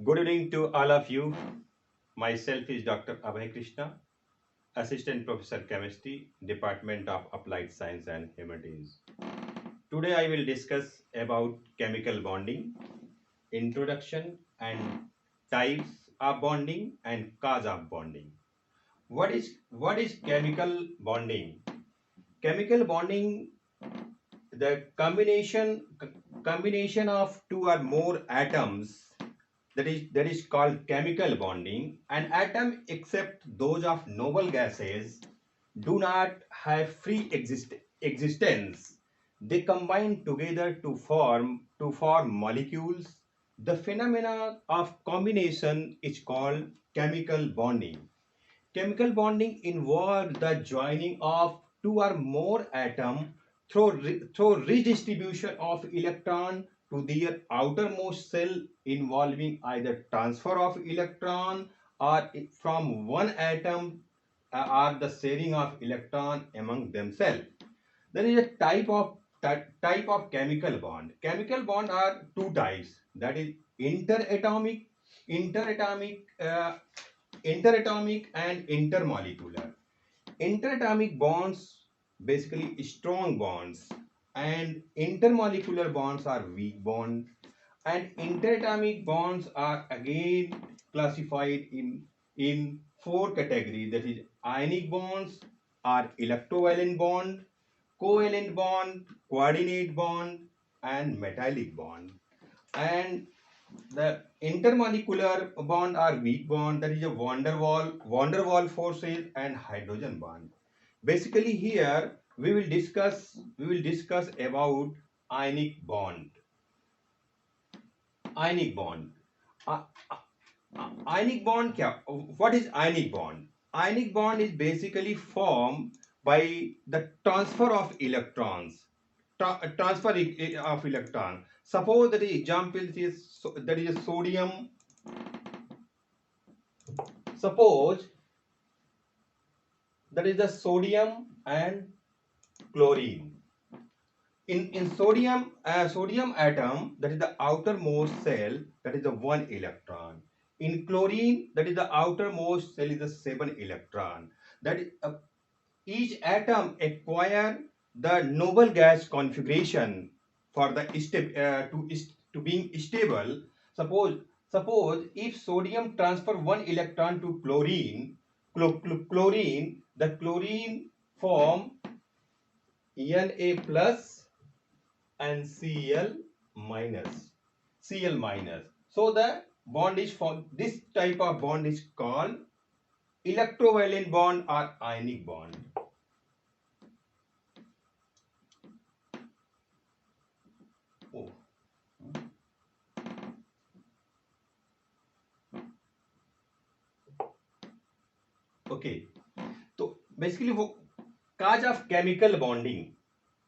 Good evening to all of you. Myself is Dr. Abhay Krishna, Assistant Professor Chemistry, Department of Applied Science and Humanities. Today I will discuss about chemical bonding, introduction and types of bonding and cause of bonding. What is chemical bonding? Chemical bonding, the combination of two or more atoms, that is called chemical bonding. An atom, except those of noble gases, do not have free existence. They combine together to form molecules. The phenomena of combination is called chemical bonding. Chemical bonding involves the joining of two or more atoms through redistribution of electron to their outermost shell, involving either transfer of electron or from one atom, or the sharing of electron among themselves. There is a type of chemical bond. Chemical bond are two types. That is interatomic, interatomic and intermolecular. Interatomic bonds basically strong bonds, and intermolecular bonds are weak bonds. And interatomic bonds are again classified in four categories. That is ionic bonds, are electrovalent bond, covalent bond, coordinate bond, and metallic bond. And the intermolecular bond are weak bond, that is a van der Waal forces and hydrogen bond. Basically here we will discuss about ionic bond. Ionic bond. Uh, Ionic bond what is ionic bond? Ionic bond is basically formed by the transfer of electrons. Transfer of electron. Suppose that the example is that is a sodium. Suppose that is the sodium and chlorine. In sodium atom, that is the outermost cell, that is the one electron. In chlorine, that is the outermost cell, is the seven electron. That is, each atom acquire the noble gas configuration for the to being stable. Suppose if sodium transfer one electron to chlorine, the chlorine form Na plus and Cl minus. So the bond is for this type of bond is called electrovalent bond or ionic bond. Oh, okay. So basically, cause of chemical bonding.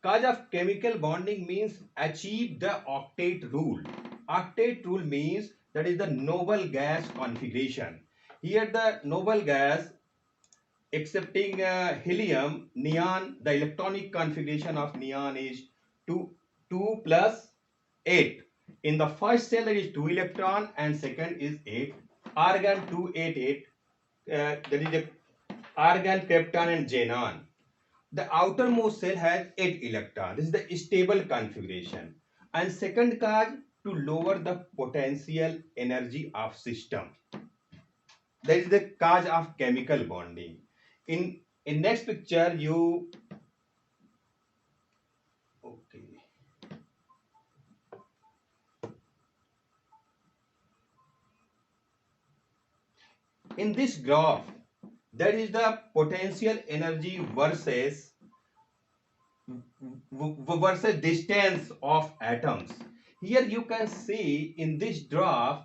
Cause of chemical bonding means achieve the octet rule. Octet rule means that is the noble gas configuration. Here the noble gas, excepting helium, neon, the electronic configuration of neon is 2, 2 plus 8. In the first cell there is 2 electron and second is 8. Argon 288, that is the argon, krypton and xenon. The outermost cell has 8 electrons. This is the stable configuration. And second cause, to lower the potential energy of system. That is the cause of chemical bonding. In next picture, you okay. In this graph, that is the potential energy versus distance of atoms. Here you can see in this graph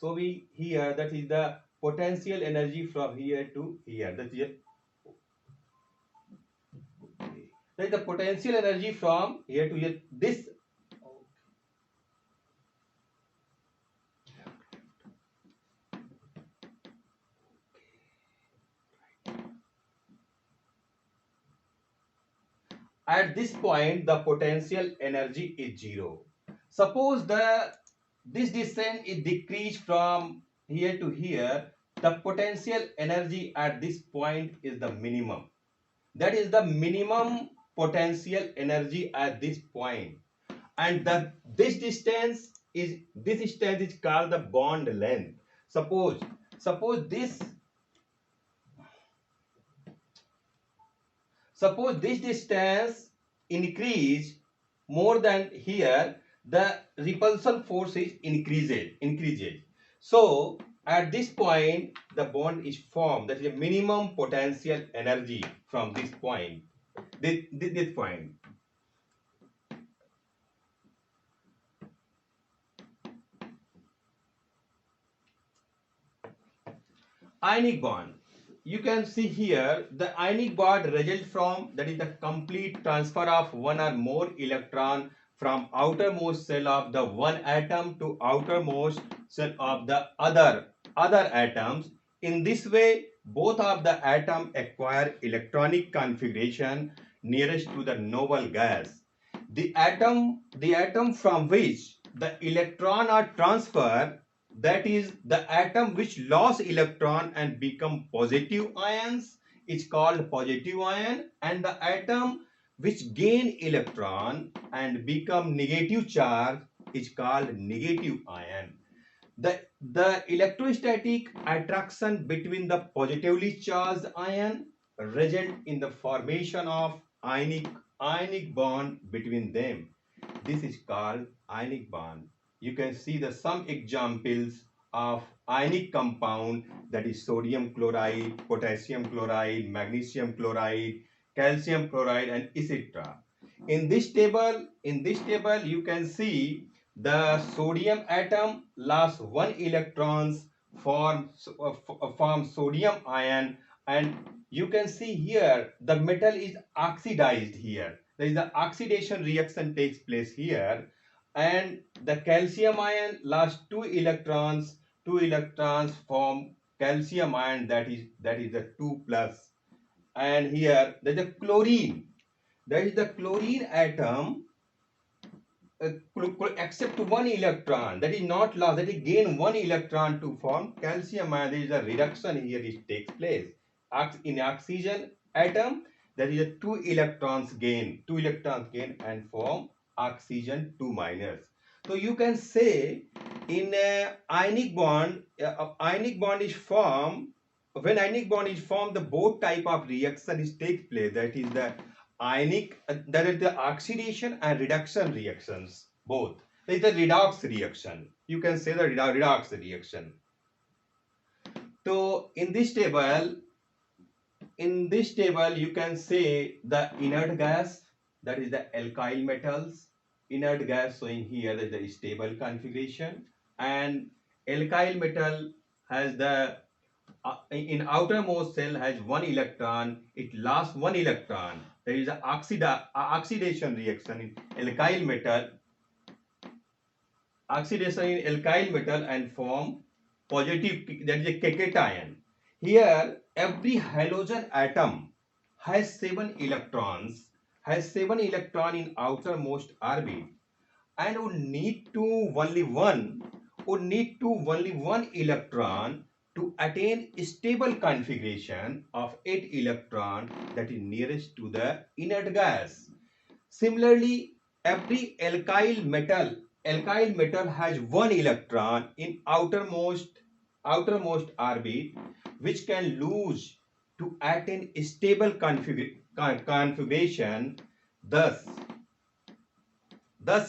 showing here, that is the potential energy from here to here. That is the potential energy from here to here. This At this point the potential energy is zero. Suppose this distance is decreased from here to here, the potential energy at this point is the minimum. That is the minimum potential energy at this point. And this distance is called the bond length. Suppose this distance increase more than here, the repulsion force is increases. So at this point the bond is formed. That is a minimum potential energy from this point. This point. Ionic bond. You can see here the ionic bond results from, that is the complete transfer of one or more electron from outermost cell of the one atom to outermost cell of the other atoms. In this way, both of the atom acquire electronic configuration nearest to the noble gas. The atom from which the electron are transferred, that is the atom which lost electron and become positive ions, is called positive ion, and the atom which gain electron and become negative charge is called negative ion. The electrostatic attraction between the positively charged ion result in the formation of ionic bond between them. This is called ionic bond. You can see the some examples of ionic compound, that is sodium chloride, potassium chloride, magnesium chloride, calcium chloride, and etc. In this table you can see the sodium atom lost one electrons, form sodium ion, and you can see here the metal is oxidized here. There is the oxidation reaction takes place here, and the calcium ion lost two electrons form calcium ion, that is the 2 plus. And here there is a chlorine. There is the chlorine atom accept one electron, that is not lost, that is gain one electron to form calcium ion. There is a reduction here which takes place in oxygen atom. There is a two electrons gain and form oxygen 2 minus. So you can say in ionic bond is formed. When ionic bond is formed, the both type of reaction is takes place, that is the that is the oxidation and reduction reactions both. There is the redox reaction. You can say the redox reaction. So in this table you can say the inert gas, that is the alkyl metals. Inert gas showing here is the stable configuration, and alkyl metal has the in outermost cell has one electron, it lost one electron. There is a oxidation reaction in alkyl metal and form positive, that is a cation. Here every halogen atom has 7 electrons, in outermost orbit, and would need to only one electron to attain stable configuration of 8 electron, that is nearest to the inert gas. Similarly, every alkyl metal has one electron in outermost orbit, which can lose to attain stable configuration. Thus,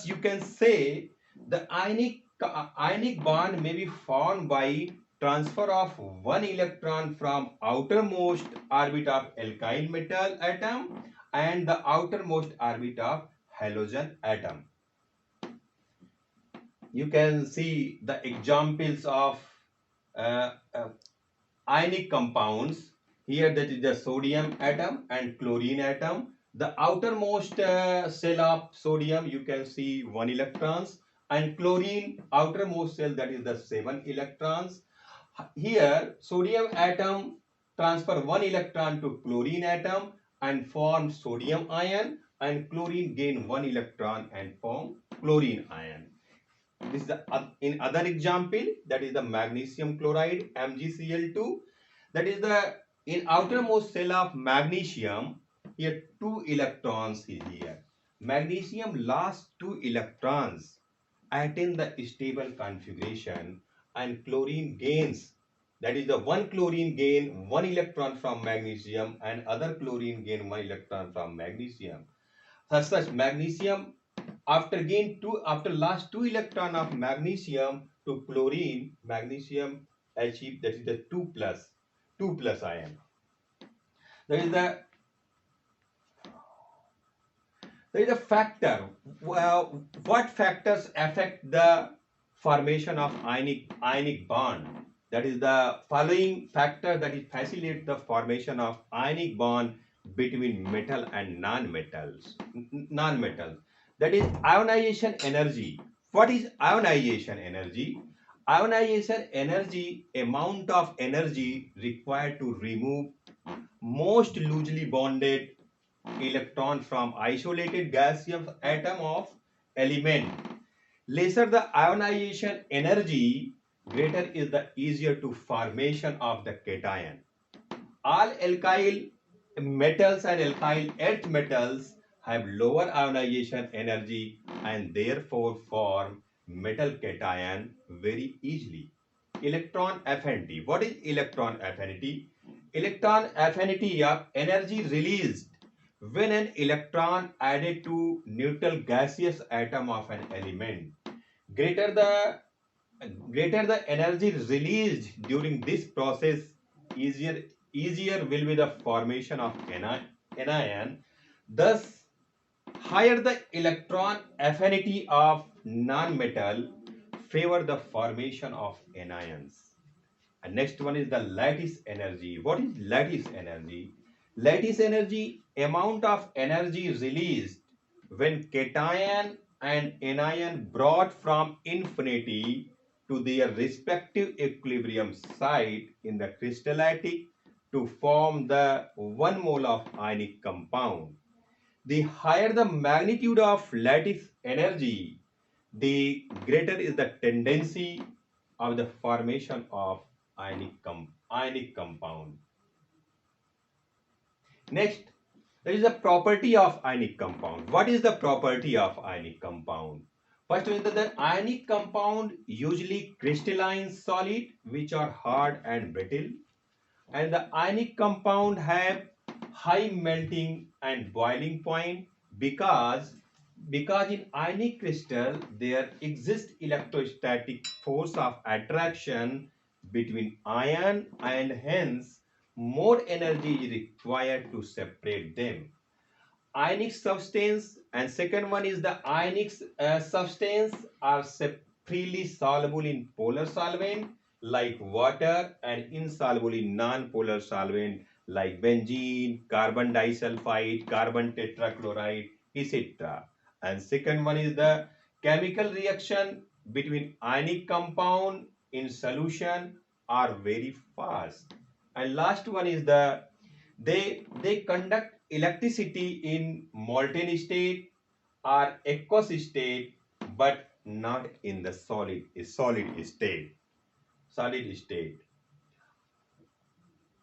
you can say the ionic bond may be formed by transfer of one electron from outermost orbit of alkyl metal atom and the outermost orbit of halogen atom. You can see the examples of uh, uh, ionic compounds here, that is the sodium atom and chlorine atom. The outermost cell of sodium, you can see 1 electrons, and chlorine outermost cell, that is the 7 electrons. Here sodium atom transfer 1 electron to chlorine atom and form sodium ion, and chlorine gain 1 electron and form chlorine ion. This is the in other example, that is the magnesium chloride MgCl2. That is the in outermost cell of magnesium. Here two electrons is here. Magnesium lost two electrons attain the stable configuration, and chlorine gains, that is the one chlorine gain one electron from magnesium and other chlorine gain one electron from magnesium. Such magnesium after last two electron of magnesium to chlorine, magnesium achieve, that is the 2 plus ion. That is the there is a factor. Well, what factors affect the formation of ionic bond? That is the following factor that is facilitate the formation of ionic bond between metal and non-metals. Non-metals. That is ionization energy. What is ionization energy? Ionization energy, amount of energy required to remove most loosely bonded electron from isolated gaseous atom of element. Lesser the ionization energy, greater is the easier to formation of the cation. All alkyl metals and alkyl earth metals have lower ionization energy and therefore form metal cation very easily. Electron affinity. What is electron affinity? Electron affinity of energy released when an electron added to neutral gaseous atom of an element. Greater the greater the energy released during this process, easier will be the formation of anion. Thus, higher the electron affinity of non-metal favor the formation of anions. And next one is the lattice energy. What is lattice energy? Lattice energy, amount of energy released when cation and anion brought from infinity to their respective equilibrium site in the crystallitic to form the 1 mole of ionic compound. The higher the magnitude of lattice energy, the greater is the tendency of the formation of ionic compound. Next, there is the property of ionic compound. What is the property of ionic compound? First is that the ionic compound usually crystalline solid which are hard and brittle, and the ionic compound have high melting and boiling point because in ionic crystal there exists electrostatic force of attraction between ion, and hence more energy is required to separate them. Ionic substance, and second one is the ionic substance are freely soluble in polar solvent like water and insoluble in non-polar solvent like benzene, carbon disulfide, carbon tetrachloride, etc. And second one is the chemical reaction between ionic compound in solution are very fast. And last one is the they conduct electricity in molten state or aqueous state, but not in the solid state.